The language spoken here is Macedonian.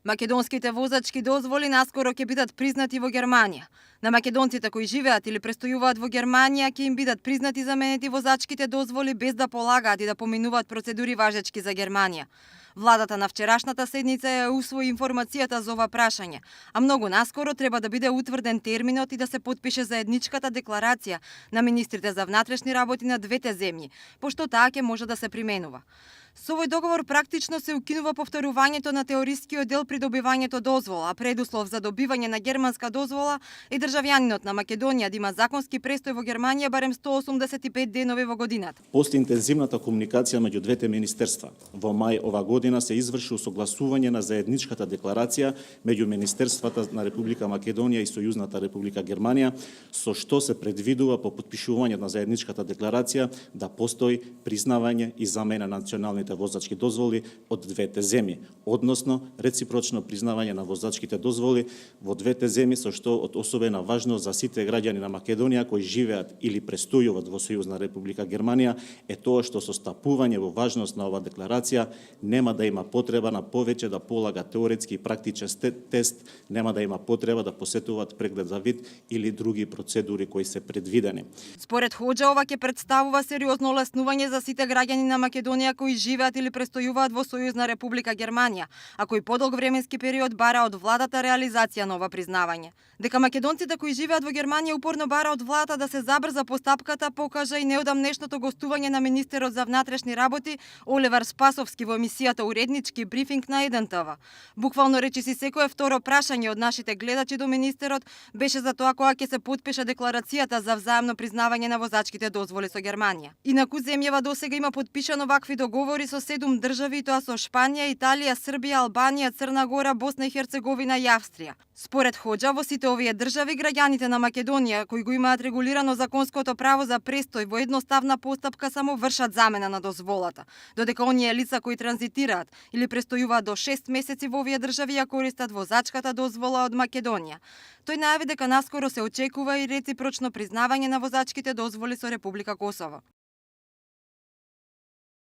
Македонските возачки дозволи наскоро ќе бидат признати во Германија. На македонците кои живеат или престојуваат во Германија ќе им бидат признати заменети возачките дозволи без да полагаат и да поминуваат процедури важечки за Германија. Владата на вчерашната седница ја усвои информацијата за ова прашање, а многу наскоро треба да биде утврден терминот и да се потпише заедничката декларација на министрите за внатрешни работи на двете земји, пошто таа ќе може да се применува. Со овој договор практично се укинува повторувањето на теорискиот дел при добивањето дозвола, а предуслов за добивање на германска дозвола е државјанинот на Македонија да има законски престој во Германија барем 185 денови во годината. После интензивната комуникација меѓу двете министерства, во мај ова година се изврши усогласување на заедничката декларација меѓу Министерствата на Република Македонија и Сојузната Република Германија, со што се предвидува по потпишување на заедничката декларација да постои признавање и замена на националните возачки дозволи од двете земји, односно реципрочно признавање на возачките дозволи во двете земји, со што од особена важност за сите граѓани на Македонија кои живеат или престојуваат во Сојузна Република Германија е тоа што со стапување во важност на оваа декларација нема да има потреба на повеќе да полага теоретски и практичен тест, нема да има потреба да посетуваат преглед за вид или други процедури кои се предвидени. Според Хоџа ова ќе представува сериозно олеснување за сите граѓани на Македонија кои живеат или престојуваат во Сојузна Република Германија, а кои подолг временски период бара од владата реализација на ова признавање. Дека македонците кои живеат во Германија упорно бара од владата да се забрза постапката, покажа и неодамнешното гостување на министерот за внатрешни работи Оливер Спасовски во емисијата Уреднички брифинг на 1 Буквално речиси секое второ прашање од нашите гледачи до министерот беше за тоа кога ќе се потпише декларацијата за взаемно признавање на возачките дозволи со Германија. Инаку земјава досега има потпишано вакви договори со 7 држави, тоа со Шпанија, Италија, Србија, Албанија, Црна Гора, Босна и Херцеговина и Австрија. Според Хоџа, во сите овие држави граѓаните на Македонија кои го имаат регулирано законското право за престој во едноставна постапка само вршат замена на дозволата, додека оние лица кои транзитираат или престојуваат до 6 месеци во овие држави ја користат возачката дозвола од Македонија. Тој најави дека наскоро се очекува и реципрочно признавање на возачките дозволи со Република Косово.